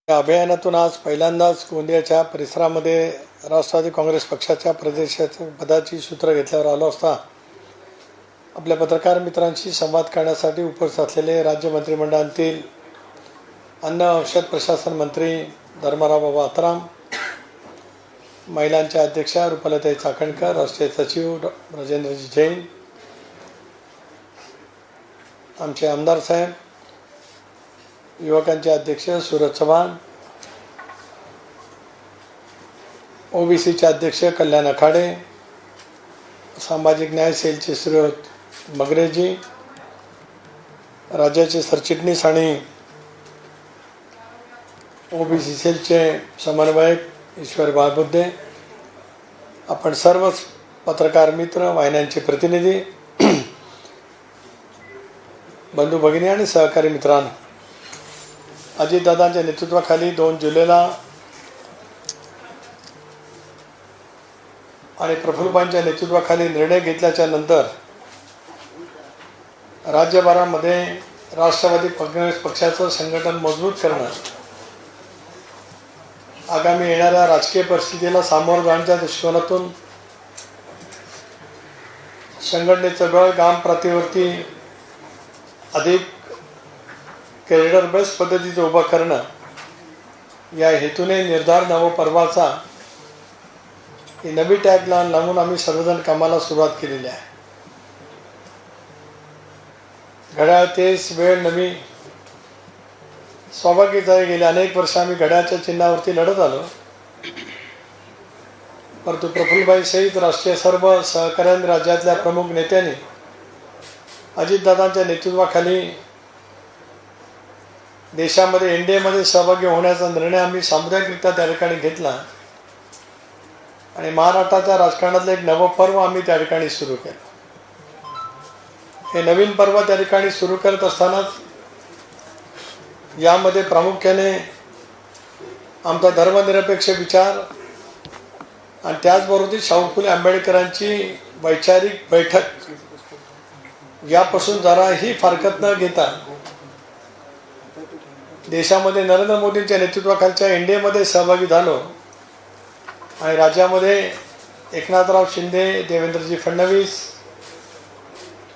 या अभियानातून आज पहिल्यांदाच गोंदियाच्या परिसरामध्ये राष्ट्रवादी काँग्रेस पक्षाच्या प्रदेशाच्या पदाची सूत्र घेतल्यावर आलो असता आपल्या पत्रकार मित्रांशी संवाद करण्यासाठी उपस्थित असलेले राज्य मंत्रिमंडळातील अन्न औषध प्रशासन मंत्री धर्मराव बाबा आत्राम, महिलांच्या अध्यक्षा रुपालताई चाकणकर, राष्ट्रीय सचिव राजेंद्रजी जैन, आमचे आमदार साहेब, युवकांचे अध्यक्ष सूरज चव्हाण, ओबीसीचे अध्यक्ष कल्याण आखाडे, सामाजिक न्याय सेलचे श्रीयुत मगरेजी, राज्याचे सरचिटणीस आणि ओबीसी सेलचे समन्वयक ईश्वर बाळबुद्धे, आपण सर्वच पत्रकार मित्र, वाहिन्यांचे प्रतिनिधी, बंधू भगिनी आणि सहकारी मित्रांनो, अजितदादांच्या नेतृत्वाखाली 2 जुलैला आणि प्रफुल्लभाईंच्या नेतृत्वाखाली निर्णय घेतल्याच्या नंतर राज्यभरामध्ये राष्ट्रवादी काँग्रेस पक्षाचं संघटन मजबूत करणं, आगामी येणाऱ्या राजकीय परिस्थितीला सामोरं जाण्याच्या दृष्टिकोनातून संघटनेचं बळ गाम पातळीवरती अधिक कॅरिडर बेस पद्धतीचं उभं करणं या हेतूने निर्धार नवपर्वाचा ही नवी टॅगलाईन लावून आम्ही सर्वजण कामाला सुरुवात केलेली आहे. घड्याळ तेच, वेळ नवी. स्वाभाविकच आहे, गेले अनेक वर्ष आम्ही घड्याळच्या चिन्हावरती लढत आलो, परंतु प्रफुल्लभाई सहित राष्ट्रीय सर्व सहकार्यांनी, राज्यातल्या प्रमुख नेत्यांनी अजितदादांच्या नेतृत्वाखाली देशामध्ये एनडीएमध्ये सहभागी होण्याचा निर्णय आम्ही सामुदायिकरित्या त्या ठिकाणी घेतला आणि महाराष्ट्राच्या राजकारणातलं एक नवं पर्व आम्ही त्या ठिकाणी सुरू केलं. हे नवीन पर्व त्या ठिकाणी सुरू करत असतानाच यामध्ये प्रामुख्याने आमचा धर्मनिरपेक्ष विचार आणि त्याचबरोबर शाहू फुले आंबेडकरांची वैचारिक बैठक यापासून जराही फारकत न घेता देशामध्ये नरेंद्र मोदींच्या नेतृत्वाखालच्या एनडीएमध्ये सहभागी झालो आणि राज्यामध्ये एकनाथराव शिंदे, देवेंद्रजी फडणवीस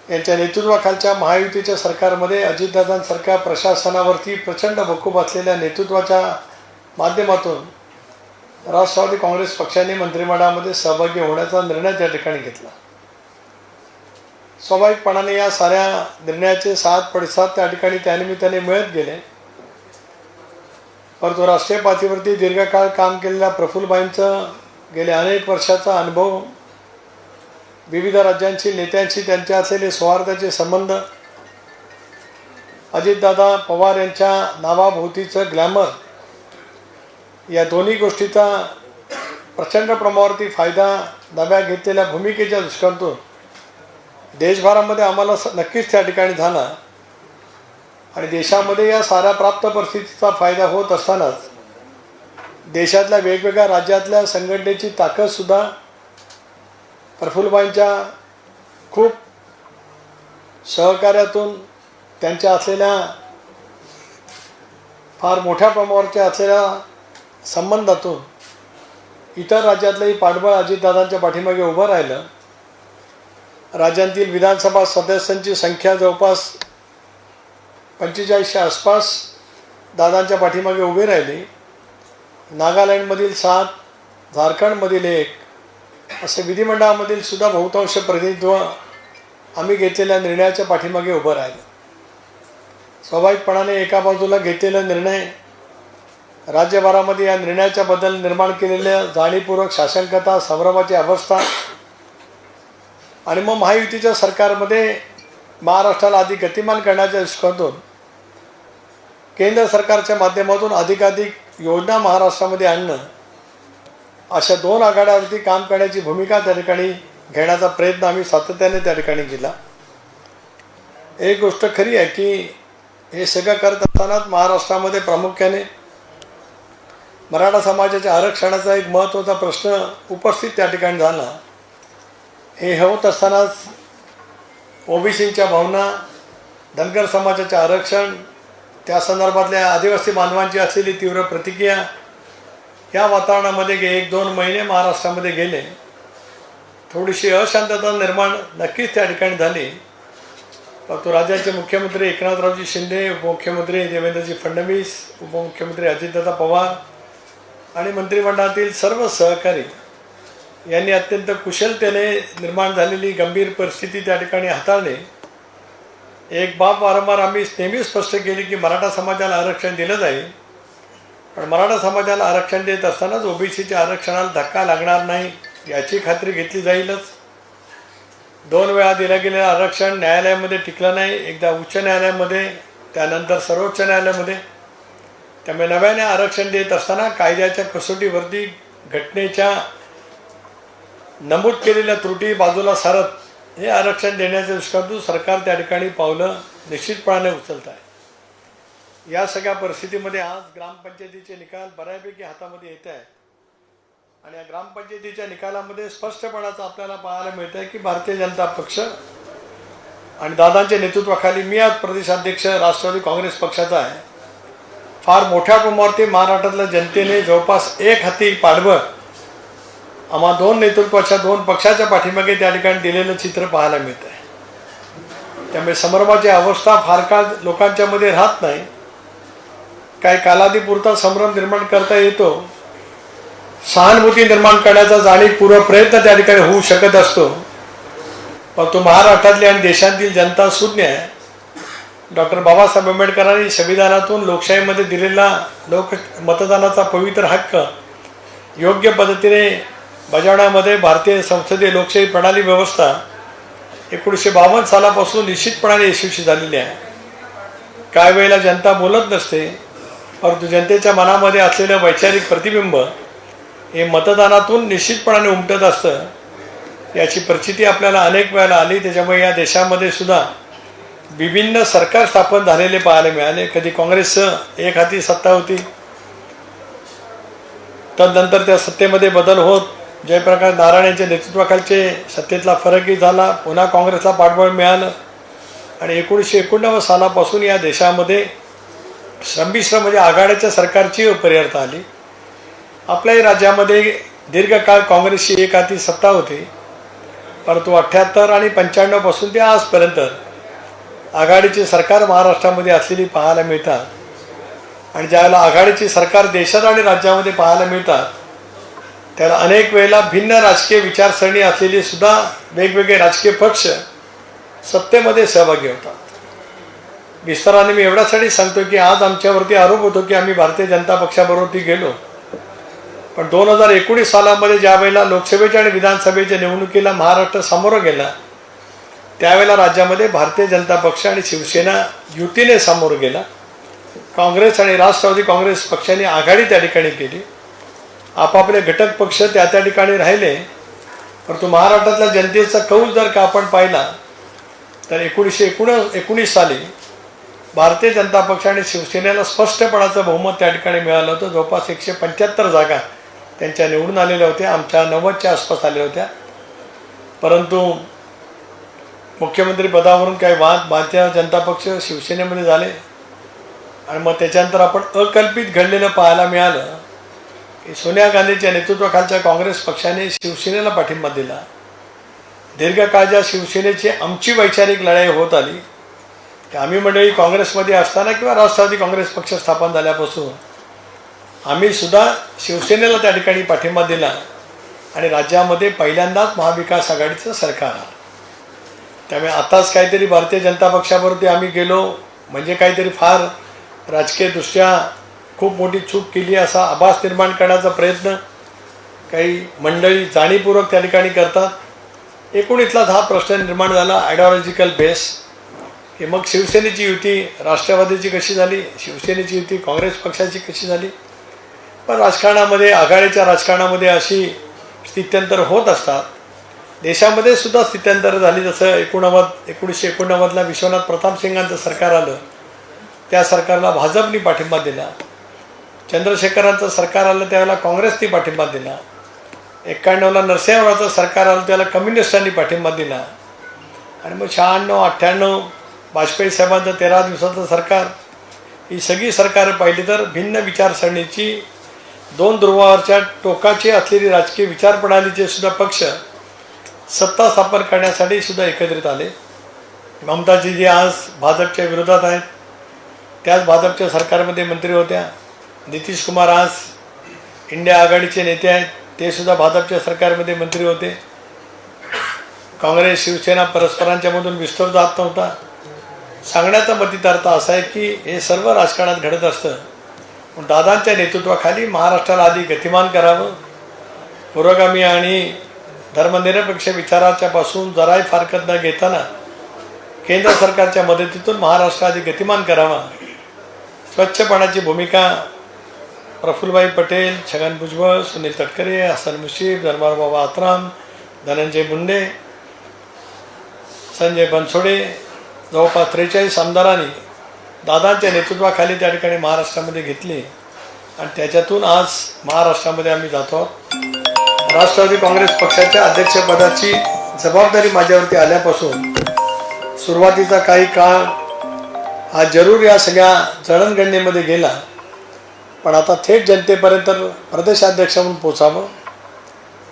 यांच्या नेतृत्वाखालच्या महायुतीच्या सरकारमध्ये अजितदादांसारख्या प्रशासनावरती प्रचंड वकूफ असलेल्या नेतृत्वाच्या माध्यमातून राष्ट्रवादी काँग्रेस पक्षाने मंत्रिमंडळामध्ये सहभागी होण्याचा निर्णय त्या ठिकाणी घेतला. स्वाभाविकपणाने या साऱ्या निर्णयाचे साथ पडसाद त्या ठिकाणी त्यानिमित्ताने मिळत गेले, परंतु राष्ट्रीय पातळीवरती दीर्घकाळ काम केलेल्या प्रफुल्लभाईंचं गेले अनेक वर्षाचा अनुभव, विविध राज्यांची नेत्यांशी त्यांचे असलेले सौहार्दाचे संबंध, अजितदादा पवार यांच्या नावाभोवतीचं ग्लॅमर, या दोन्ही गोष्टीचा प्रचंड प्रमाणावरती फायदा नव्या घेतलेल्या भूमिकेच्या दृष्टिकोनातून देशभरामध्ये आम्हाला नक्कीच त्या ठिकाणी झाला आणि देशामध्ये या साऱ्या प्राप्त परिस्थितीचा फायदा होत असतानाच देशातल्या वेगवेगळ्या राज्यातल्या संघटनेची ताकदसुद्धा प्रफुल्लभाईंच्या खूप सहकार्यातून, त्यांच्या असलेल्या फार मोठ्या प्रमाणावरच्या असलेल्या संबंधातून इतर राज्यातलंही पाठबळ अजितदादांच्या पाठीमागे उभं राहिलं. राज्यातील विधानसभा सदस्यांची संख्या जवळपास 45च्या आसपास दादांच्या पाठीमागे उभी राहिली. नागालँडमधील 7, झारखंडमधील 1 असे विधिमंडळामधील सुद्धा बहुतांश प्रतिनिधित्व आम्ही घेतलेल्या निर्णयाच्या पाठीमागे उभं राहिलं. स्वाभाविकपणाने एका बाजूला घेतलेला निर्णय राज्यभरामध्ये या निर्णयाच्या बद्दल निर्माण केलेल्या जाणीवपूर्वक शासनकता, संभ्रमाची अवस्था आणि मग महायुतीच्या सरकारमध्ये महाराष्ट्राला अधिक गतिमान करण्याच्या दृष्टिकोनातून केंद्र सरकारच्या माध्यमातून अधिकाधिक योजना महाराष्ट्रामध्ये आणणं, अशा 2 आघाड्यावरती काम करण्याची भूमिका त्या ठिकाणी घेण्याचा प्रयत्न आम्ही सातत्याने त्या ठिकाणी केला. एक गोष्ट खरी आहे की हे सगळं करत असतानाच महाराष्ट्रामध्ये प्रामुख्याने मराठा समाजाच्या आरक्षणाचा एक महत्त्वाचा प्रश्न उपस्थित त्या ठिकाणी झाला. हे होत असतानाच ओबीसीच्या भावना, धनगर समाजाचे आरक्षण, त्या संदर्भातल्या आदिवासी बांधवांची असलेली तीव्र प्रतिक्रिया या वातावरणामध्ये 1-2 महिने महाराष्ट्रामध्ये गेले. थोडीशी अशांतता निर्माण नक्कीच त्या ठिकाणी झाली. परंतु राज्याचे मुख्यमंत्री एकनाथरावजी शिंदे, उपमुख्यमंत्री देवेंद्रजी फडणवीस, उपमुख्यमंत्री अजितदादा पवार आणि मंत्रिमंडळातील सर्व सहकारी यांनी अत्यंत कुशलतेने निर्माण झालेली गंभीर परिस्थिती त्या ठिकाणी हाताळली. एक बाब वारंवार आम्ही नेहमीच स्पष्ट केली की मराठा समाजाला आरक्षण दिलं जाईल, पण मराठा समाजाला आरक्षण देत असतानाच ओबीसीच्या आरक्षणाला धक्का लागणार नाही याची खात्री घेतली जाईलच. 2 वेळा दिलं गेलेलं आरक्षण न्यायालयामध्ये टिकलं नाही, एकदा उच्च न्यायालयामध्ये, त्यानंतर सर्वोच्च न्यायालयामध्ये. त्यामुळे नव्याने आरक्षण देत असताना कायद्याच्या कसोटीवरती घटनेच्या नमूद केलेल्या त्रुटी बाजूला सारत हे आरक्षण देण्याच्या दृष्टीतून सरकार त्या ठिकाणी पावलं निश्चितपणाने उचलत आहे. या सगळ्या परिस्थितीमध्ये आज ग्रामपंचायतीचे निकाल बऱ्यापैकी हातामध्ये येत आहे आणि या ग्रामपंचायतीच्या निकालामध्ये स्पष्टपणाचं आपल्याला पाहायला मिळतं आहे की भारतीय जनता पक्ष आणि दादांच्या नेतृत्वाखाली मी आज प्रदेशाध्यक्ष राष्ट्रवादी काँग्रेस पक्षाचा आहे. फार मोठ्या प्रमाणावरती महाराष्ट्रातल्या जनतेने जवळपास एक हाती पाठबळ आम्हा 2 नेतृत्वाच्या 2 पक्षाच्या पाठीमागे त्या ठिकाणी दिलेलं चित्र पाहायला मिळतं आहे. त्यामुळे संभ्रमाची अवस्था फार काळ लोकांच्या मध्ये राहत नाही. काही कालावधीपुरता संभ्रम निर्माण करता येतो, सहानुभूती निर्माण करण्याचा जाणीवपूर्वक प्रयत्न त्या ठिकाणी होऊ शकत असतो, परंतु महाराष्ट्रातली आणि देशातील जनता शून्य आहे. डॉक्टर बाबासाहेब आंबेडकरांनी संविधानातून लोकशाहीमध्ये दिलेला मतदानाचा पवित्र हक्क योग्य पद्धतीने बजावण्यामध्ये भारतीय संसदीय लोकशाही प्रणाली व्यवस्था 1952 सालापासून निश्चितपणाने यशस्वी झालेली आहे. काही वेळेला जनता बोलत नसते, परंतु जनतेच्या मनामध्ये असलेलं वैचारिक प्रतिबिंब हे मतदानातून निश्चितपणाने उमटत असतं. याची परिस्थिती आपल्याला अनेक वेळेला आली. त्याच्यामुळे या देशामध्ये सुद्धा विभिन्न सरकार स्थापन झालेले पाहायला मिळाले. कधी काँग्रेसचं एक हाती सत्ता होती, तदनंतर त्या सत्तेमध्ये बदल होत जयप्रकाश नारायण यांच्या नेतृत्वाखालचे सत्तेतला फरकही झाला, पुन्हा काँग्रेसला पाठबळ मिळालं आणि 1989 सालापासून या देशामध्ये संमिश्र म्हणजे आघाडीच्या सरकारची अपरिहार्यता आली. आपल्याही राज्यामध्ये दीर्घकाळ काँग्रेसची एक हाती सत्ता होती, परंतु 78 आणि 95 पासून ते आजपर्यंत आघाडीची सरकार महाराष्ट्रामध्ये असलेली पाहायला मिळतात. आणि ज्यावेळेला आघाडीची सरकार देशात आणि राज्यामध्ये पाहायला मिळतात त्याला अनेक वेळेला भिन्न राजकीय विचारसरणी असलेली सुद्धा वेगवेगळे राजकीय पक्ष सत्तेमध्ये सहभागी होतात. विस्ताराने मी एवढ्यासाठी सांगतो की आज आमच्यावरती आरोप होतो की आम्ही भारतीय जनता पक्षाबरोबर गेलो, पण 2019 सालामध्ये ज्या वेळेला लोकसभेच्या आणि विधानसभेच्या निवडणुकीला महाराष्ट्र सामोरं गेला त्यावेळेला राज्यामध्ये भारतीय जनता पक्ष आणि शिवसेना युतीने सामोरं गेला. काँग्रेस आणि राष्ट्रवादी काँग्रेस पक्षाने आघाडी त्या ठिकाणी केली. आपापले घटक पक्ष त्या ठिकाणी राहिले, परंतु महाराष्ट्रातल्या जनतेचा कौल जर का आपण पाहिला तर 1919 साली भारतीय जनता पक्ष आणि शिवसेनेला स्पष्टपणाचं बहुमत त्या ठिकाणी मिळालं होतं. जवळपास 175 जागा त्यांच्या निवडून आलेल्या होत्या, आमच्या 90च्या आसपास आल्या होत्या. परंतु मुख्यमंत्री पदावरून काही वाद भारतीय जनता पक्ष शिवसेनेमध्ये झाले आणि मग त्याच्यानंतर आपण अकल्पित घडलेलं पाहायला मिळालं की सोनिया गांधीच्या नेतृत्वाखालच्या काँग्रेस पक्षाने शिवसेनेला पाठिंबा दिला. दीर्घकाळ ज्या शिवसेनेची आमची वैचारिक लढाई होत आली, आम्ही मंडळी काँग्रेसमध्ये असताना किंवा राष्ट्रवादी काँग्रेस पक्ष स्थापन झाल्यापासून आम्ही सुद्धा शिवसेनेला त्या ठिकाणी पाठिंबा दिला आणि राज्यामध्ये पहिल्यांदाच महाविकास आघाडीचं सरकार आलं. त्यामुळे आताच काहीतरी भारतीय जनता पक्षावरती आम्ही गेलो म्हणजे काहीतरी फार राजकीयदृष्ट्या खूप मोठी चूक केली असा आभास निर्माण करण्याचा प्रयत्न काही मंडळी जाणीवपूर्वक त्या ठिकाणी करतात. 19लाच हा प्रश्न निर्माण झाला आयडिओलॉजिकल बेस की मग शिवसेनेची युती राष्ट्रवादीची कशी झाली, शिवसेनेची युती काँग्रेस पक्षाची कशी झाली. पण राजकारणामध्ये आघाडीच्या राजकारणामध्ये अशी स्थित्यंतर होत असतात. देशामध्ये सुद्धा स्थित्यंतर झाली. जसं 1989ला विश्वनाथ प्रताप सिंगांचं सरकार आलं, त्या सरकारला भाजपनी पाठिंबा दिला. चंद्रशेखरांचं सरकार आलं त्यावेळेला काँग्रेसनी पाठिंबा दिला. 91ला नरसिंहरावांचं सरकार आलं त्याला कम्युनिस्टांनी पाठिंबा दिला. आणि मग 96, 98 वाजपेयी साहेबांचं 13 दिवसाचं सरकार, ही सगळी सरकार पाहिली तर भिन्न विचारसरणीची, दोन ध्रुवावरच्या टोकाची असलेली राजकीय विचारप्रणालीचे सुद्धा पक्ष सत्ता स्थापन करण्यासाठी सुद्धा एकत्रित आले. ममताजी जी आज भाजपच्या विरोधात आहेत, त्याच भाजपच्या सरकारमध्ये मंत्री होत्या. नितीश कुमार आज इंडिया आघाडीचे नेते आहेत, ते सुद्धा भाजपच्या सरकारमध्ये मंत्री होते. काँग्रेस शिवसेना परस्परांच्यामधून विस्तार जात नव्हता. सांगण्याचा मतितार्थ असा आहे की हे सर्व राजकारणात घडत असतं. पण दादांच्या नेतृत्वाखाली महाराष्ट्राला आधी गतिमान करावं, पुरोगामी आणि धर्मनिरपेक्ष विचाराच्या पासून जराही फारकत न घेताना केंद्र सरकारच्या मदतीतून महाराष्ट्र आधी गतिमान करावा. स्वच्छपणाची भूमिका प्रफुल्लभाई पटेल, छगन भुजबळ, सुनील तटकरे, हसन मुश्रीफ, धर्माबाबा आत्राम, धनंजय मुंडे, संजय बनसोडे, जवळपास 43 आमदारांनी दादांच्या नेतृत्वाखाली त्या ठिकाणी महाराष्ट्रामध्ये घेतली आणि त्याच्यातून आज महाराष्ट्रामध्ये आम्ही जातो आहोत. राष्ट्रवादी काँग्रेस पक्षाच्या अध्यक्षपदाची जबाबदारी माझ्यावरती आल्यापासून सुरुवातीचा काही काळ हा जरूर या सगळ्या जडणघडणीमध्ये गेला, पण आता थेट जनतेपर्यंत प्रदेशाध्यक्ष म्हणून पोचावं.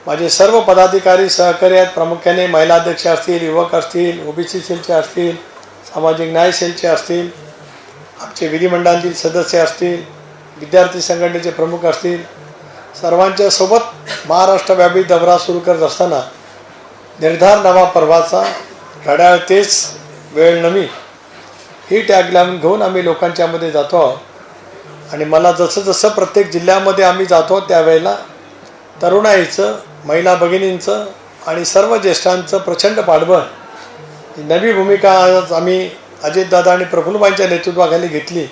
माझे सर्व पदाधिकारी सहकारी आहेत, प्रामुख्याने महिला अध्यक्ष असतील, युवक असतील, ओबीसी सेलचे असतील, सामाजिक न्याय सेलचे असतील, आमचे विधिमंडळातील सदस्य असतील, विद्यार्थी संघटनेचे प्रमुख असतील, सर्वांच्या सोबत महाराष्ट्रव्यापी दौरा सुरू करत असताना निर्धार नवा पर्वाचा, घड्याळ तेच वेळ नवी ही टॅगलाईन घेऊन आम्ही लोकांच्यामध्ये जातो आहोत. आणि मला जसं जसं प्रत्येक जिल्ह्यामध्ये आम्ही जातो त्यावेळेला तरुणाईचं, महिला भगिनींचं आणि सर्व ज्येष्ठांचं प्रचंड पाठबळ, ही नवी भूमिका आज आम्ही अजितदादा आणि प्रफुल्लभाईंच्या नेतृत्वाखाली घेतली.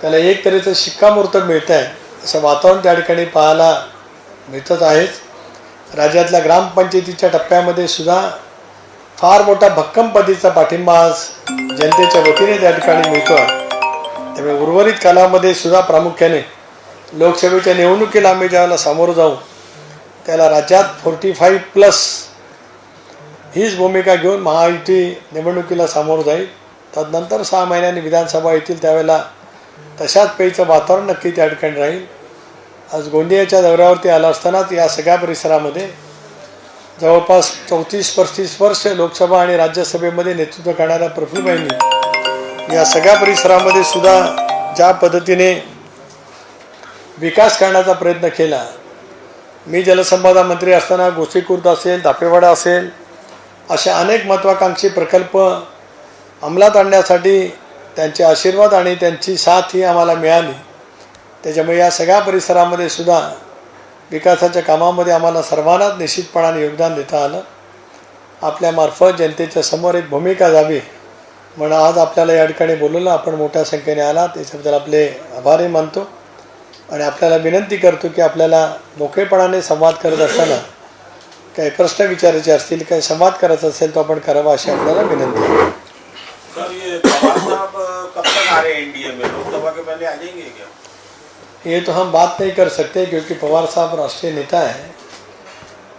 त्याला एक तऱ्हेचं शिक्कामोर्तब मिळतं आहे असं वातावरण त्या ठिकाणी पाहायला मिळतच आहेच. राज्यातल्या ग्रामपंचायतीच्या टप्प्यामध्ये सुद्धा फार मोठा भक्कम पद्धतीचा पाठिंबा आज जनतेच्या वतीने त्या ठिकाणी मिळतो आहे. त्यामुळे उर्वरित कालामध्ये सुद्धा प्रामुख्याने लोकसभेच्या निवडणुकीला आम्ही ज्यावेळेला सामोरं जाऊ त्याला राज्यात 45+ हीच भूमिका घेऊन महायुती निवडणुकीला सामोरं जाईल. तदनंतर 6 महिन्यांनी विधानसभा येतील त्यावेळेला तशाच पैचं वातावरण नक्की त्या ठिकाणी राहील. आज गोंदियाच्या दौऱ्यावरती आला असतानाच या सगळ्या परिसरामध्ये जवळपास 34-35 वर्ष लोकसभा आणि राज्यसभेमध्ये नेतृत्व करणाऱ्या प्रफुल्लभाईंनी या सगळ्या परिसरामध्ये सुद्धा ज्या पद्धतीने विकास करण्याचा प्रयत्न केला. मी जलसंपदा मंत्री असताना गोसीखुर्द असेल, दापेवाडा असेल, असे अनेक महत्त्वाकांक्षी प्रकल्प अंमलात आणण्यासाठी त्यांचे आशीर्वाद आणि त्यांची साथ ही आम्हाला मिळाली. त्याच्यामुळे या सगळ्या परिसरामध्ये सुद्धा विकासाच्या कामामध्ये आम्हाला सर्वांनाच निश्चितपणाने योगदान देता आलं. आपल्यामार्फत जनतेच्या समोर एक भूमिका जावी म्हणून आज आपल्याला या ठिकाणी बोलवलं. आपण मोठ्या संख्येने आला त्याच्याबद्दल आपले आभारही मानतो आणि आपल्याला विनंती करतो की आपल्याला मोकळेपणाने संवाद करत असताना काही प्रश्न विचारायचे असतील, काही संवाद करायचा असेल तो आपण करावा अशी आपल्याला विनंती आहे. सर, ये पवार साहब कब तक आ रहे हैं एनडीए में? लोकसभा के पहले आ जाएंगे क्या? ये तो हम बात नहीं कर सकते क्योंकि पवार साहब राष्ट्रीय नेता है.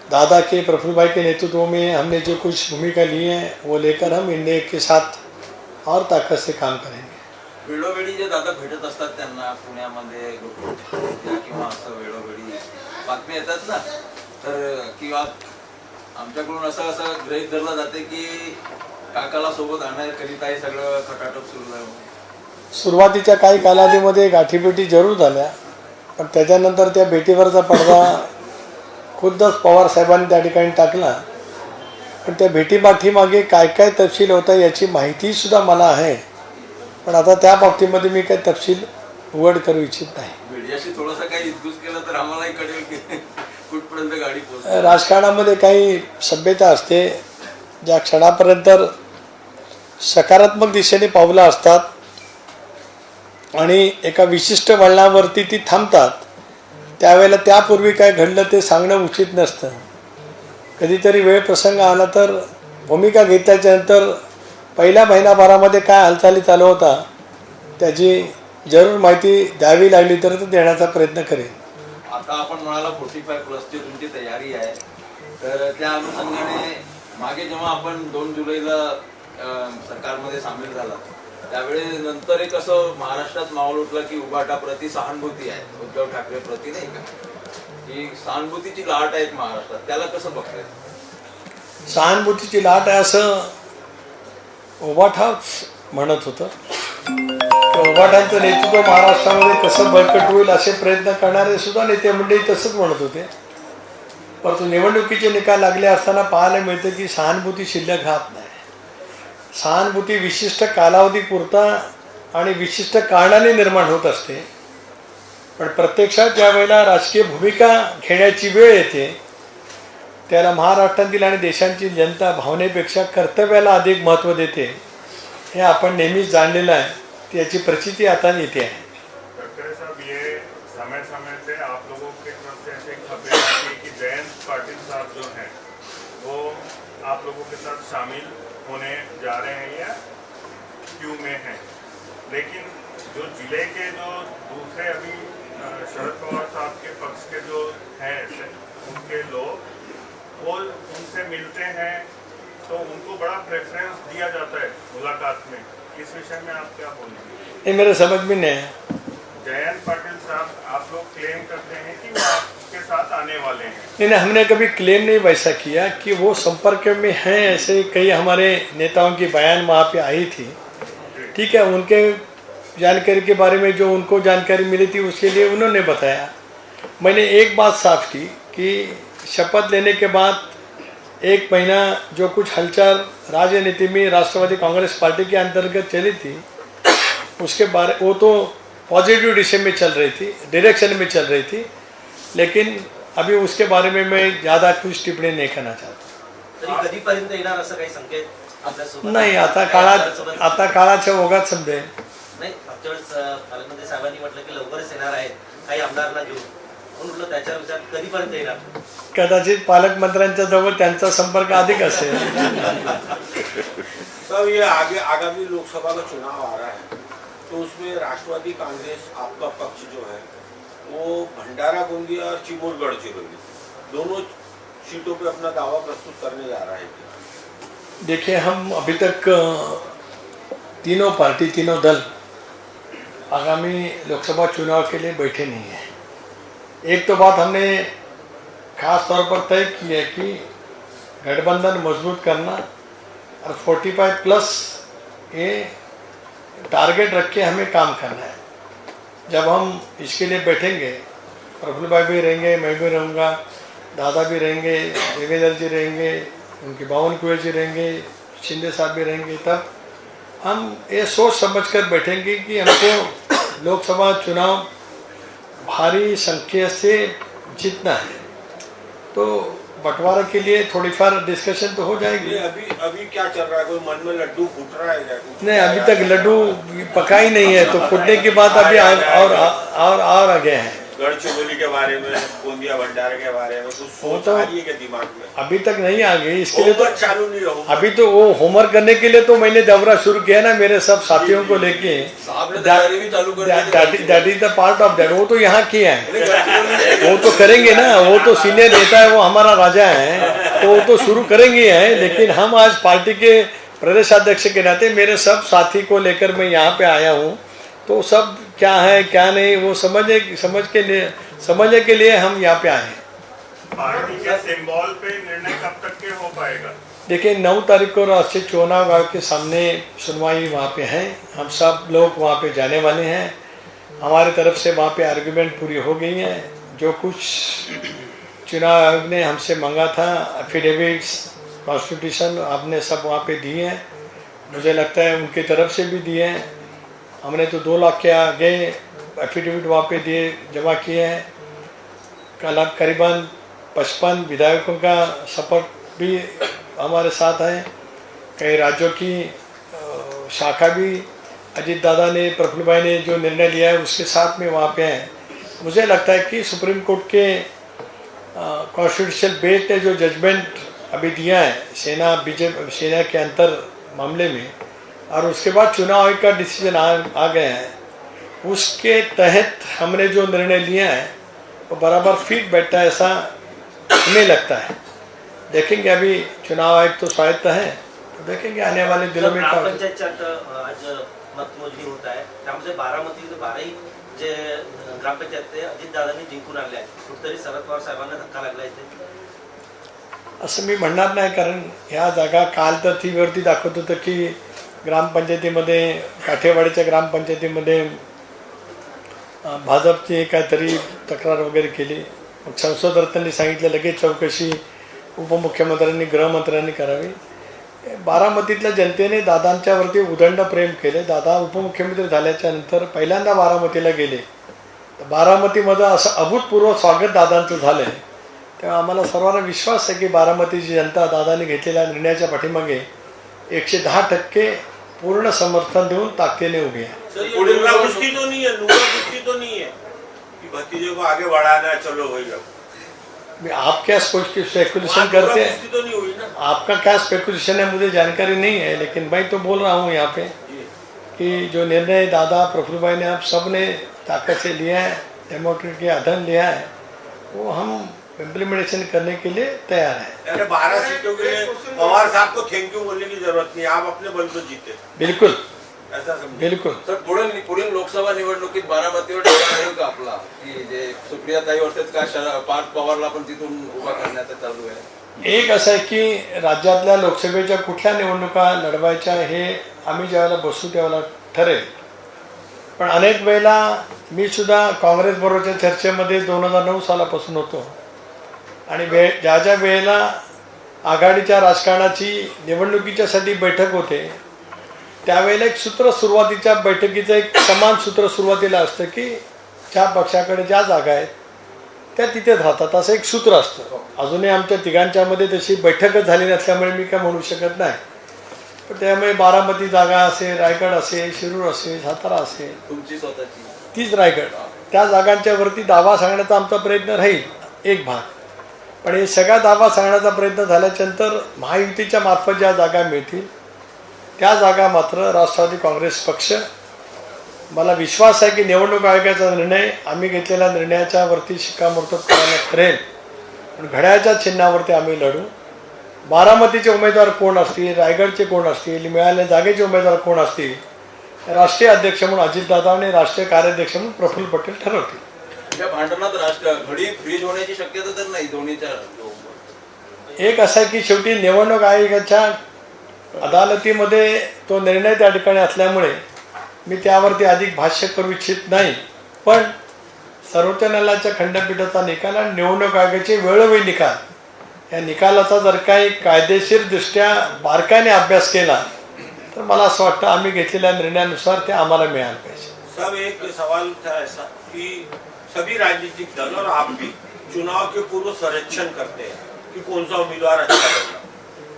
दादा के, प्रफुल्लभाई के नेतृत्व में हमने जो कुछ भूमिका ली है वो लेकर हम इंडिया के साथ और ताकत से काम करेंगे. वेळोवेळी जे दादा भेटत असतात त्यांना पुण्यामध्ये किंवा असं वेळोवेळी बातम्या येतात ना, तर किंवा आमच्याकडून असं गृहीत धरलं जाते की काकाला सोबत आणण्याकरिता हे सगळं खटाटोप सुरू झालं. सुरुवातीच्या काही कालावधीमध्ये गाठीभेटी जरूर झाल्या, पण त्याच्यानंतर त्या भेटीवरचा पडदा खुद्दच पवार साहेबांनी त्या ठिकाणी टाकला. पण त्या भेटीपाठीमागे काय काय तपशील होता याची माहितीसुद्धा मला आहे, पण आता त्या बाबतीमध्ये मी काही तपशील उघड करू इच्छित नाही. मीडियाशी थोडासा काही इतकूच केलं तर आम्हालाही कळेल की कुठपर्यंत गाडी पोहोचते. राजकारणामध्ये काही सभ्यता असते, ज्या क्षणापर्यंत सकारात्मक दिशेने पावलं असतात आणि एका विशिष्ट वळणावरती ती थांबतात, त्यावेळेला त्यापूर्वी काय घडलं ते सांगणं उचित नसतं. कधीतरी वेळ प्रसंग आला तर भूमिका घेतल्याच्यानंतर पहिल्या महिनाभरामध्ये काय हालचाली चालू होता त्याची जरूर माहिती द्यावी लागली तर देण्याचा प्रयत्न करेन. आता आपण म्हणाला 45+ची तुमची तयारी आहे, तर त्या अनुषंगाने मागे जेव्हा आपण 2 जुलैला सरकारमध्ये सामील झाला त्यावेळी नंतर एक असं महाराष्ट्रात माहोल उठला की उभाटा प्रति सहानुभूती आहे, उद्धव ठाकरे प्रति नाही का, ही सहानुभूतीची लाट आहे महाराष्ट्रात, त्याला कसं बघताय? सहानुभूतीची लाट आहे असं उभाठाच म्हणत होतं. उभाटांचं नेतृत्व महाराष्ट्रामध्ये कसं बळकट होईल असे प्रयत्न करणारे सुद्धा नेते मंडळी तसंच म्हणत होते. परंतु निवडणुकीचे निकाल लागले असताना पाहायला मिळतं की सहानुभूती शिल्लक राहत नाही. सहानुभूती विशिष्ट कालावधीपुरता आणि विशिष्ट कारणाने निर्माण होत असते, पण प्रत्यक्षात ज्या वेळेला राजकीय भूमिका घेण्याची वेळ येते त्याला महाराष्ट्रातील आणि देशांची जनता भावनेपेक्षा कर्तव्याला अधिक महत्त्व देते. हे आपण नेहमीच जाणलेलं आहे. त्याची प्रचिती आता येते आहे. डॉक्टर साहब, ये समय समय पे आप लोगों की तरफ से ऐसे खबरें आती है कि जयंत पाटिल साहब जो हैं वो आप लोगों के साथ शामिल होने जा रहे हैं या क्यों में हैं, लेकिन जो जिले के जो दूसरे अभी शरद पवार साहब के पक्ष के जो हैं उनके लोग वो उनसे मिलते हैं तो उनको बड़ा प्रेफरेंस दिया जाता है मुलाकात में. इस विषय में आप क्या बोलेंगे? ये मेरे समझ में नहीं है. जयंत पाटिल साहब आप लोग क्लेम करते हैं कि वो आपके साथ आने वाले हैं. नहीं, हमने कभी क्लेम नहीं वैसा किया कि वो संपर्क में हैं. ऐसे कई हमारे नेताओं की बयान वहाँ पे आई थी. ठीक है, उनके जानकारी के बारे में जो उनको जानकारी मिली थी उसके लिए उन्होंने बताया. मैंने एक बात साफ की कि शपथ लेने के बाद एक महीना जो कुछ हलचल राजनीति में राष्ट्रवादी कांग्रेस पार्टी के अंतर्गत चली थी उसके बारे वो तो पॉजिटिव दिशा में चल रही थी, डायरेक्शन में चल रही थी, लेकिन अभी उसके बारे में मैं ज़्यादा कुछ टिप्पणी नहीं करना चाहता. तरी कधीपर्यंत येणार असं काही संकेत आपल्यासोबत नाही, आता काळाच्या ओघात समजेल. नाही, मागच्या वेळेस पालकमंत्री साहेबांनी म्हटलं की लवकरच येणार आहेत काही आमदारांना घेऊन, म्हणून म्हटलं त्याच्या विचार कधीपर्यंत येणार. कदाचित पालकमंत्र्यांच्या जवळ त्यांचा संपर्क अधिक असेल. सब ये आगे आगामी लोकसभा का चुनाव आ रहा है तो उसमें राष्ट्रवादी कांग्रेस आपका पक्ष जो है वो भंडारा गोंदिया और चिमूर गढ़चिरौली दोनों सीटों पे अपना दावा प्रस्तुत करने जा रहा है. देखिए, हम अभी तक तीनों पार्टी तीनों दल आगामी लोकसभा चुनाव के लिए बैठे नहीं हैं. एक तो बात हमने खास तौर पर तय की है कि गठबंधन मजबूत करना और 45+ ये टारगेट रख के हमें काम करना है. जब हम इसके लिए बैठेंगे, प्रफुल्ल भाई भी रहेंगे, मैं भी रहूँगा, दादा भी रहेंगे, देवेंद्र जी रहेंगे, उनके बावनकुमार जी रहेंगे, शिंदे साहब भी रहेंगे, तब हम ये सोच समझ कर बैठेंगे कि हमको लोकसभा चुनाव भारी संख्या से जीतना है. तो बंटवारा के लिए थोड़ी फार डिस्कशन तो हो जाएगी. ये अभी क्या चल रहा है, कोई मन में लड्डू फूट रहा है क्या? नहीं, अभी तक लड्डू पका ही नहीं है, तो फूटने के बाद अभी और आगे हैं. गढ़चिरौली के बारे में, गोंदिया भंडारे के बारे में कुछ सोच आ रही है क्या दिमाग में? अभी तक नहीं आ गई. इसके लिए तो चालू नहीं होगा. अभी तो वो होमवर्क करने के लिए तो मैंने दौरा शुरू किया ना मेरे सब साथियों को लेके. साहब ने तैयारी भी चालू कर दी. That is the part of that. वो तो यहाँ किया है, वो तो करेंगे ना. वो तो सीनियर नेता है, वो हमारा राजा है, तो वो तो शुरू करेंगे हैं. लेकिन हम आज पार्टी के प्रदेश अध्यक्ष के नाते मेरे सब साथी को लेकर मैं यहाँ पे आया हूँ. तो सब क्या है क्या नहीं वो समझने के लिए हम यहाँ पे आए हैं. पार्टी के सिंबल पे निर्णय कब तक के हो पाएगा? देखिए, 9 तारीख को राष्ट्रीय चुनाव आयोग के सामने सुनवाई वहाँ पे है. हम सब लोग वहाँ पे जाने वाले हैं. हमारे तरफ से वहाँ पे आर्गुमेंट पूरी हो गई है. जो कुछ चुनाव आयोग ने हमसे मांगा था, एफिडेविट्स, कॉन्स्टिट्यूशन, आपने सब वहाँ पे दिए हैं. मुझे लगता है उनकी तरफ से भी दिए हैं. हमने तो 2 लाख के आगे एफिडेविट वहाँ पे दिए, जमा किए हैं. कल करीबन 55 विधायकों का सपोर्ट भी हमारे साथ है. कई राज्यों की शाखा भी अजीत दादा ने, प्रफुल्ल भाई ने जो निर्णय लिया है उसके साथ में वहाँ पे हैं. मुझे लगता है कि सुप्रीम कोर्ट के कॉन्स्टिट्यूशनल बेंच ने जो जजमेंट अभी दिया है सेना के अंतर मामले में, और उसके बाद चुनाव आयोग का डिसीजन आ गया है, उसके तहत हमने जो निर्णय लिया है वो बराबर फिट बैठता है ऐसा हमें लगता है. देखेंगे, अभी चुनाव आयोग तो स्वायत्त है, तो देखेंगे आने वाले दिनों में. पंचायत चार्ट आज मतमोजणी होत आहे त्यामध्ये बारामती 12ही जे ग्रामपंचायत ते अजितदादांनी जिंकून आणले आहेत. कुठेतरी शरद पवार साहेबांना धक्का लागला इथे. असं मी म्हणणार नाही, कारण ह्या जागा काल तर टी व्हीवरती दाखवत होतं की ग्रामपंचायतीमध्ये, काठेवाडीच्या ग्रामपंचायतीमध्ये भाजपची काहीतरी तक्रार वगैरे केली. मग संसद रत्नांनी सांगितलं लगेच चौकशी उपमुख्यमंत्र्यांनी गृहमंत्र्यांनी करावी. बारामतीतल्या जनतेने दादांच्यावरती उदंड प्रेम केले. दादा उपमुख्यमंत्री झाल्याच्या नंतर पहिल्यांदा बारामतीला गेले, तर बारामतीमध्ये असं अभूतपूर्व स्वागत दादांचं झालं आहे. तेव्हा आम्हाला सर्वांना विश्वास आहे की बारामतीची जनता दादांनी घेतलेल्या निर्णयाच्या पाठीमागे 110% पूर्ण समर्थन देऊन ताकदीने उभी आहे. सर, ये नुंगा कुश्ती तो नहीं है, नुंगा कुश्ती तो नहीं है कि भतीजे को आगे बढ़ाना है, चलो भाई अब आप क्या स्पेकुलेशन वहाँ करते नुंगा हैं? कुश्ती तो नहीं हुई ना आपका क्या स्पेकुलेशन है मुझे जानकारी नहीं है, लेकिन मैं तो बोल रहा हूँ यहाँ पे जी। कि जो निर्णय दादा प्रफुल्ल भाई ने आप सब ने ताकत से लिया है, डेमोक्रेट के अधीन लिया है, वो हम इम्प्लीमेंटेशन करने के लिए तैयार है. अरे 12 सीटों के लिए पवार साहब को थैंक यू बोलने की जरूरत नहीं, आप अपने बल पर जीते, बिल्कुल ऐसा समझे. बिल्कुल. तर पुढील लोकसभा निवडणुकीत बारामतीवर ठिकाण येईल का आपला, की जे सुप्रियाताई वाटतात का पार्थ पवारला पण तिथून उभा करण्याचं चालू आहे? एक असं आहे की राज्यातल्या लोकसभेच्या कुठल्या निवडणुका लढवायच्या हे आम्ही ज्यावेळेला बसू त्यावेळेला ठरेल. पण अनेक वेळेला मी सुद्धा काँग्रेसबरोबरच्या चर्चेमध्ये 2009 सालापासून होतो आणि ज्या ज्या वेळेला आघाडीच्या राजकारणाची निवडणुकीच्यासाठी बैठक होते त्यावेळेला एक सूत्र सुरुवातीच्या बैठकीचं एक समान सूत्र सुरुवातीला असतं की ज्या पक्षाकडे ज्या जागा आहेत त्या तिथेच राहतात, असं एक सूत्र असतं. अजूनही आमच्या तिघांच्यामध्ये तशी बैठकच झाली नसल्यामुळे मी काय म्हणू शकत नाही. पण त्यामुळे बारामती जागा असेल, रायगड असेल, शिरूर असेल, सातारा असेल, तुमची स्वतःची तीच रायगड, त्या जागांच्यावरती दावा सांगण्याचा आमचा प्रयत्न राहील एक भाग. पण हे सगळा दावा सांगण्याचा प्रयत्न झाल्याच्यानंतर महायुतीच्या मार्फत ज्या जागा मिळतील त्या जागा मात्र राष्ट्रवादी काँग्रेस पक्ष, मला विश्वास आहे की निवडणूक आयोगाचा निर्णय आम्ही घेतलेल्या निर्णयाच्या वरती शिक्कामोर्तब करायला करेल. पण घड्याळाच्या चिन्हावरती आम्ही लढू. बारामतीचे उमेदवार कोण असतील, रायगडचे कोण असतील, मिळालेल्या जागेचे उमेदवार कोण असतील, राष्ट्रीय अध्यक्ष म्हणून अजितदादा आणि राष्ट्रीय कार्याध्यक्ष म्हणून प्रफुल्ल पटेल ठरवतील. या भांडणात घडी फ्रीज होण्याची शक्यता तर नाही दोन्हीच्या. एक असं आहे की शेवटी निवडणूक आयोगाच्या अदालतीमध्ये तो निर्णय त्या ठिकाणी असल्यामुळे मी त्यावरती अधिक भाष्य करू इच्छित नाही. पण सर्वोच्च न्यायालयाच्या खंडपीठाचा निकाल आणि निवडणूक आयोगाचे वेळोवेळी निकाल, या निकालाचा जर काही कायदेशीरदृष्ट्या बारकाईने अभ्यास केला तर मला असं वाटतं आम्ही घेतलेल्या निर्णयानुसार ते आम्हाला मिळालं पाहिजे. सब एक सवाल था ऐसा कि सभी राजनीतिक दल और आप भी चुनाव के पूर्व सर्वेक्षण करते हैं कि कौन सा उम्मीदवार अच्छा होगा,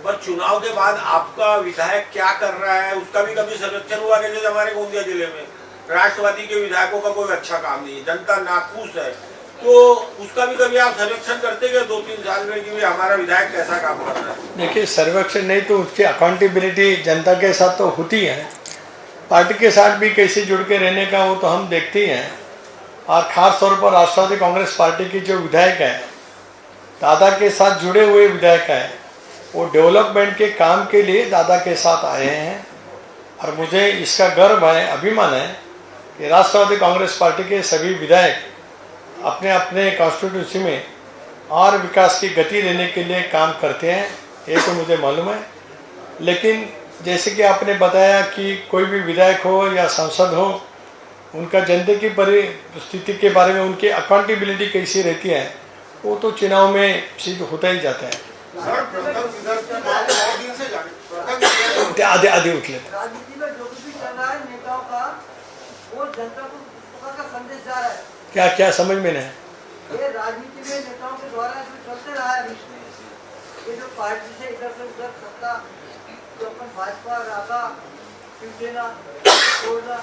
पर चुनाव के बाद आपका विधायक क्या कर रहा है उसका भी कभी सर्वेक्षण हुआ? जैसे हमारे गोंदिया जिले में राष्ट्रवादी के विधायकों का कोई अच्छा काम नहीं है, जनता नाखुश है, तो उसका भी कभी आप सर्वेक्षण करते गए 2-3 साल में कि हमारा विधायक कैसा काम कर रहा है? देखिए, सर्वेक्षण नहीं तो उसकी अकाउंटेबिलिटी जनता के साथ तो होती है, पार्टी के साथ भी कैसे जुड़ के रहने का वो तो हम देखते ही हैं. और ख़ास तौर पर राष्ट्रवादी कांग्रेस पार्टी के जो विधायक हैं, दादा के साथ जुड़े हुए विधायक हैं, वो डेवलपमेंट के काम के लिए दादा के साथ आए हैं. और मुझे इसका गर्व है, अभिमान है कि राष्ट्रवादी कांग्रेस पार्टी के सभी विधायक अपने अपने कॉन्स्टिट्यूंसी में और विकास की गति देने के लिए काम करते हैं, ये तो मुझे मालूम है. लेकिन जैसे कि आपने बताया कि कोई भी विधायक हो या सांसद हो, उनका जनता की परिस्थिति के बारे में उनकी अकाउंटेबिलिटी कैसी रहती है वो तो चुनाव में सिद्ध होता ही जाता है. ते आधे आधे उठले. राजनीति में जो कुछ भी चल रहा है नेताओं का, वो जनता को किस प्रकार का संदेश जा रहा है? क्या क्या समझ में नहीं. ये राजनीति में नेताओं के द्वारा जो चलते रहा है, ये जो पार्टी से इधर से उधर सत्ता, जो अपन भाजपा, राधा, शिवसेना छोड़ना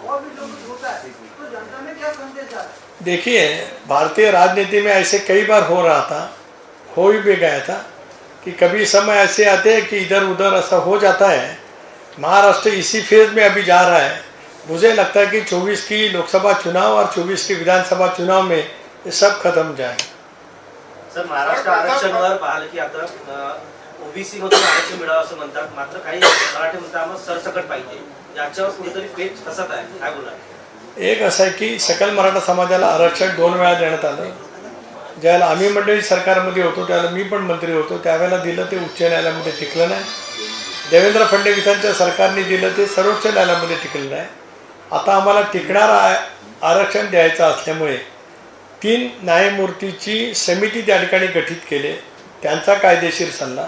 और भी जो कुछ होता है, तो जनता में क्या संदेश जा रहा है? देखिए, भारतीय राजनीति में ऐसे कई बार हो रहा था, हो भी गया था कि कभी समय ऐसे आते हैं कि इधर उधर ऐसा हो जाता है. महाराष्ट्र इसी फेज में अभी जा रहा है. मुझे लगता है कि 24 की लोकसभा चुनाव और 24 की विधानसभा चुनाव में ये सब खत्म जाए. सर, महाराष्ट्र आरक्षणावर पाहिलं की आता ओबीसी मधून आरक्षण मिळावं असं म्हणतात, मात्र काही मराठी म्हणतात आम्हाला सरसकट पाहिजे. याच्यावर कुठेतरी पेच फसत आहे, काय बोला? एक असं आहे की सकल मराठा समाजाला आरक्षण 2 वेळा देण्यात आलं. ज्यावेळेला आम्ही मंडळी सरकारमध्ये होतो त्यावेळेला मी पण मंत्री होतो, त्यावेळेला दिलं ते उच्च न्यायालयामध्ये टिकलं नाही. देवेंद्र फडणवीसांच्या सरकारने दिलं ते सर्वोच्च न्यायालयामध्ये टिकलेलं आहे. आता आम्हाला टिकणारं आरक्षण द्यायचं असल्यामुळे 3 न्यायमूर्तीची समिती त्या ठिकाणी गठीत केली. त्यांचा कायदेशीर सल्ला,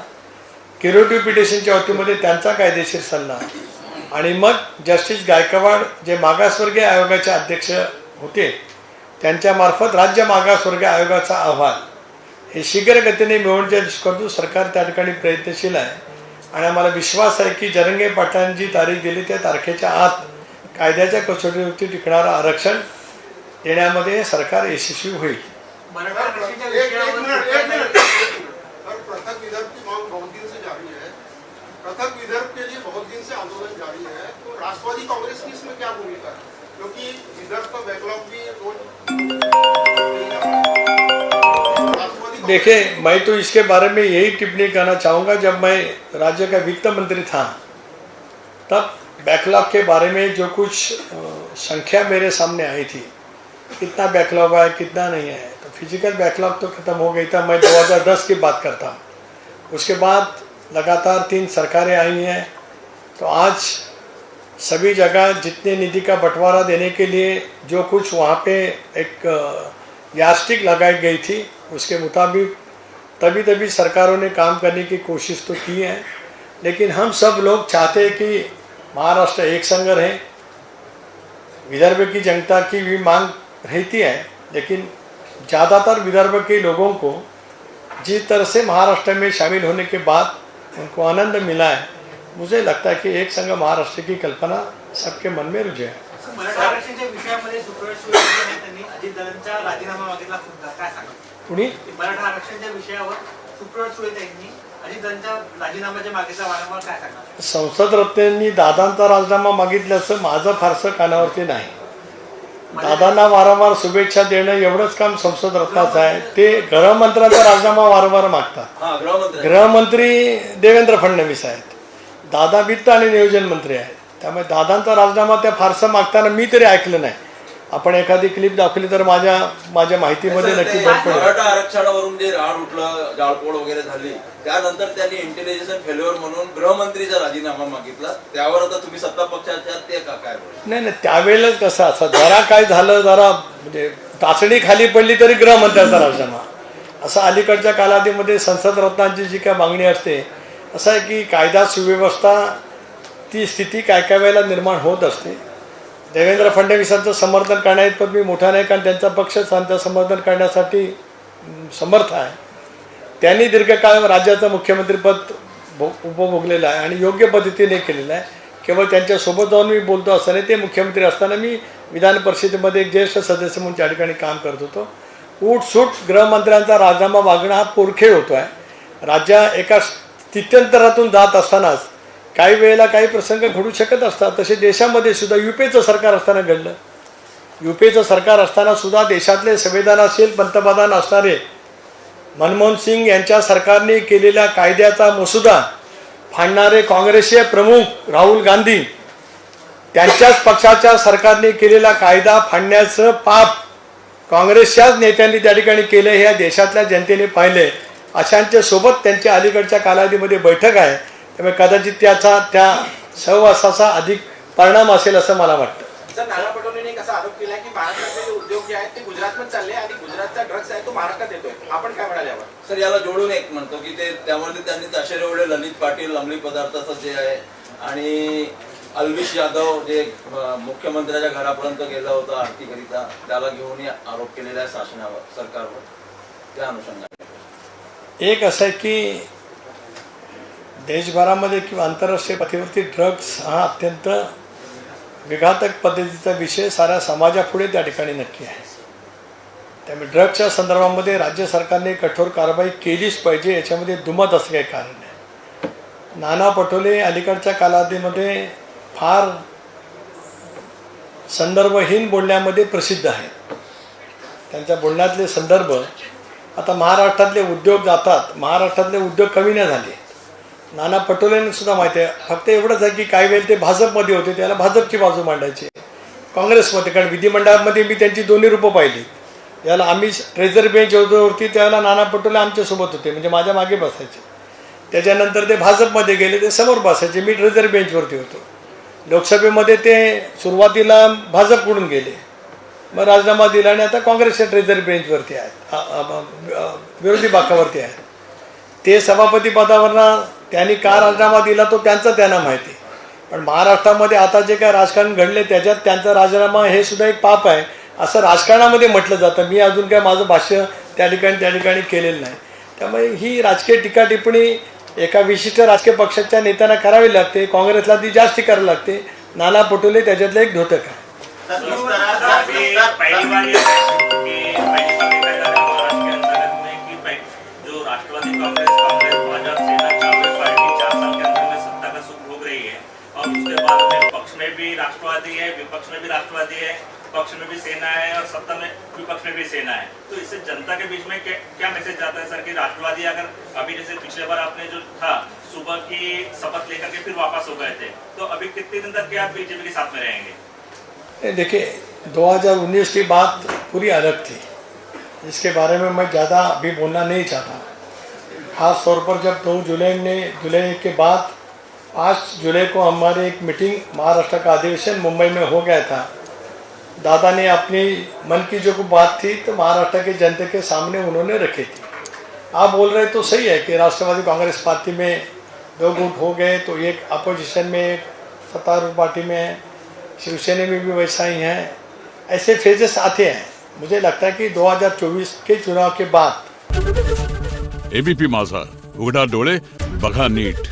क्युरेटिव्ह पिटिशनच्या बाबतीमध्ये त्यांचा कायदेशीर सल्ला आणि मग जस्टिस गायकवाड जे मागासवर्गीय आयोगाचे अध्यक्ष होते त्यांच्यामार्फत राज्य मागासवर्गीय आयोगाचा अहवाल हे शीघ्रगतीने मिळवण्याच्या दृष्टीकोनातून सरकार त्या ठिकाणी प्रयत्नशील आहे. आणि आम्हाला विश्वास आहे की जरंगे पाटलांनी जी तारीख दिली त्या तारखेच्या आत कायद्याच्या कसोटीवरती टिकणारं आरक्षण देण्यामध्ये सरकार यशस्वी होईल. मराठा आरक्षणाच्या विषयावर और पृथक विदर्भ की मांग बहुत दिन से जारी है। पृथक विदर्भ के लिए बहुत दिन से आंदोलन जारी है, तो राष्ट्रवादी कांग्रेस की इसमें क्या भूमिका है? क्योंकि विदर्भ का बैकलॉग भी देखिए, मैं तो इसके बारे में यही टिप्पणी करना चाहूँगा. जब मैं राज्य का वित्त मंत्री था तब बैकलॉग के बारे में जो कुछ संख्या मेरे सामने आई थी, कितना बैकलॉग है कितना नहीं है, तो फिजिकल बैकलॉग तो ख़त्म हो गई था. मैं 2010 की बात करता हूँ. उसके बाद लगातार 3 सरकारें आई हैं. तो आज सभी जगह जितने निधि का बंटवारा देने के लिए जो कुछ वहाँ पे एक यास्टिक लगाई गई थी उसके मुताबिक तभी सरकारों ने काम करने की कोशिश तो की है. लेकिन हम सब लोग चाहते हैं कि महाराष्ट्र एक संग रहे. विदर्भ की जनता की भी मांग रहती है, लेकिन ज़्यादातर विदर्भ के लोगों को जिस तरह से महाराष्ट्र में शामिल होने के बाद उनको आनंद मिला है, मुझे लगता है कि एक संघ महाराष्ट्र की कल्पना सबके मन में रुझे है. मराठा आरक्षणाच्या विषयामध्ये सुप्रिया सुळे यांनी अजितदादांचा राजीनामा मागितला होता, काय सांगा? कुणी मराठा आरक्षणाच्या विषयावर सुप्रिया सुळे यांनी अजितदादांच्या राजीनाम्याच्या मागितला वारंवार, काय सांगा? संसद रत्नांनी दादांचा राजीनामा मागितल्याचं माझं फारसं कानावरती नाही. दादांना वारंवार शुभेच्छा देणं एवढंच काम संसद रत्नाचं आहे. ते गृहमंत्र्यांचा राजीनामा वारंवार मागतात. हा, गृहमंत्री गृहमंत्री देवेंद्र फडणवीस आहेत, दादा वित्त आणि नियोजन मंत्री आहेत. त्यामुळे दादांचा राजीनामा त्या फारसं मागताना मी तरी ऐकलं नाही. आपण एखादी क्लिप दाखवली तर माझ्या माहितीमध्ये नक्की भर पडेल. मराठा आरक्षणावरून जे राड उठलं, जाळपोळ वगैरे झाली, त्यानंतर त्यांनी इंटेलिजन्स फेल्युअर म्हणून गृहमंत्रीचा राजीनामा मागितला. त्यावर आता तुम्ही सत्ता पक्षाच्या ते काय बोलता? नाही, त्यावेळेलाच कसं असं जरा काय झालं, जरा म्हणजे टाचणी खाली पडली तरी गृहमंत्र्याचा राजीनामा, असं अलीकडच्या कालावधीमध्ये संसद रत्नांची जी काय मागणी असते, असं आहे की कायदा सुव्यवस्था ती स्थिती काय वेळेला निर्माण होत असते. देवेंद्र फडणवीसांचं समर्थन करण्याइतपत मी मोठा नाही, कारण त्यांचा पक्ष त्यांचं समर्थन करण्यासाठी समर्थ आहे. त्यांनी दीर्घकाळ राज्याचं मुख्यमंत्रीपद उपभोगलेलं आहे आणि योग्य पद्धतीने केलेलं आहे. केवळ त्यांच्यासोबत जाऊन मी बोलतो असं नाही, ते मुख्यमंत्री असताना मी विधान परिषदेमध्ये एक ज्येष्ठ सदस्य म्हणून त्या ठिकाणी काम करत होतो. उठसूट गृहमंत्र्यांचा राजीनामा मागणं हा पोरखेळ होतो आहे. राज्य एका स्थित्यंतरातून जात असतानाच काही वेळेला काही प्रसंग घडू शकत असतात. तसे देशामध्ये सुद्धा युपीचं सरकार असताना घडलं. युपीचं सरकार असताना सुद्धा देशातले संवेदनशील पंतप्रधान असणारे मनमोहन सिंग यांच्या सरकारने केलेल्या कायद्याचा मसुदा फाडणारे काँग्रेसचे प्रमुख राहुल गांधी, त्यांच्याच पक्षाच्या सरकारने केलेला कायदा फाडण्याचं पाप काँग्रेसच्याच नेत्यांनी त्या ठिकाणी केलं, हे या देशातल्या जनतेने पाहिले. अशांच्या सोबत त्यांची अलीकडच्या कालावधीमध्ये बैठक आहे. त्यामुळे कदाचित त्या सहवासाचा अधिक परिणाम असेल असं मला वाटतं. सर, नाना पटोलेने एक असा आरोप केला की महाराष्ट्रातले जे उद्योग जे आहेत ते गुजरातमध्ये चालले आणि गुजरातचा ड्रग्स आहे तो महाराष्ट्रात येतोय. आपण काय म्हणाले यावर? सर, याला जोडून एक म्हणतो की ते त्यामध्ये त्यांनी ताशेरे एवढे ललित पाटील अंमली पदार्थाचं जे आहे आणि अलविश यादव जे मुख्यमंत्र्याच्या घरापर्यंत गेला होता आरतीकरिता, त्याला घेऊन आरोप केलेला आहे शासनावर, सरकारवर. त्या अनुषंगाने एक असं आहे की देशभरामध्ये किंवा आंतरराष्ट्रीय पातळीवरती ड्रग्स हा अत्यंत विघातक पद्धतीचा विषय साऱ्या समाजापुढे त्या ठिकाणी नक्की आहे. त्यामुळे ड्रग्सच्या संदर्भामध्ये राज्य सरकारने कठोर कारवाई केलीच पाहिजे, याच्यामध्ये दुमत असं काही कारण नाही. नाना पटोले अलीकडच्या कालावधीमध्ये फार संदर्भहीन बोलण्यामध्ये प्रसिद्ध आहेत. त्यांच्या बोलण्यातले संदर्भ, आता महाराष्ट्रातले उद्योग जातात, महाराष्ट्रातले उद्योग कमी नाही झाले. नाना पटोलेंना सुद्धा माहिती आहे. फक्त एवढंच आहे की काही वेळेला ते भाजपमध्ये होते, त्याला भाजपची बाजू मांडायची. काँग्रेसमध्ये, कारण विधिमंडळामध्ये मी त्यांची दोन्ही रूपं पाहिली. याला आम्ही ट्रेझरी बेंच होती त्यावेळेला नाना पटोले आमच्यासोबत होते, म्हणजे माझ्या मागे बसायचे. त्याच्यानंतर ते भाजपमध्ये गेले, ते समोर बसायचे, मी ट्रेझरी बेंचवरती होतो. लोकसभेमध्ये ते सुरुवातीला भाजपकडून गेले, मग राजीनामा दिला आणि आता काँग्रेसच्या ट्रेझरी बेंचवरती आहेत, विरोधी बाकावरती आहेत. ते सभापती पदावरनं त्यांनी का राजीनामा दिला तो त्यांना माहिती. पण महाराष्ट्रामध्ये आता जे काय राजकारण घडले त्याच्यात त्यांचा राजीनामा हे सुद्धा एक पाप आहे असं राजकारणामध्ये म्हटलं जातं. मी अजून काय माझं भाष्य त्या ठिकाणी केलेलं नाही. त्यामुळे ही राजकीय टीका टिप्पणी एका विशिष्ट राजकीय पक्षाच्या नेत्यांना करावी लागते. काँग्रेसला ती जास्ती करावी लागते. नाना पटोले त्याच्यातलं एक घोतक आहे. पहली बार ये है कि पहली बार देखा जा रहा है महाराष्ट्र के अंतर्गत में कि जो राष्ट्रवादी कांग्रेस भाजपा सेना कांग्रेस पार्टी 4 साल के अंदर में सत्ता का सुख भोग रही है और उसके बाद में पक्ष में भी राष्ट्रवादी है, विपक्ष में भी राष्ट्रवादी है, पक्ष में भी सेना है और सत्ता में विपक्ष में भी सेना है. तो इससे जनता के बीच में क्या मैसेज जाता है सर कि राष्ट्रवादी अगर अभी जैसे पिछले बार आपने जो था सुबह की शपथ लेकर के फिर वापस हो गए थे, तो अभी कितने दिन तक क्या आप बीजेपी के साथ में रहेंगे? देखिए 2019 की बात पूरी अलग थी, इसके बारे में मैं ज़्यादा अभी बोलना नहीं चाहता. ख़ास तौर पर जब 2 जुलाई के बाद 5 जुलाई को हमारी एक मीटिंग, महाराष्ट्र का अधिवेशन मुंबई में हो गया था. दादा ने अपनी मन की जो बात थी तो महाराष्ट्र के जनता के सामने उन्होंने रखी थी. आप बोल रहे तो सही है कि राष्ट्रवादी कांग्रेस पार्टी में 2 गुट हो गए, तो एक अपोजिशन में, एक सत्तारूढ़ पार्टी में है, शिवसेना में भी वैसा ही है. ऐसे फेजेस आते हैं. मुझे लगता है कि 2024 के चुनाव के बाद एबीपी माझा, उघडा डोळे बघा नीट.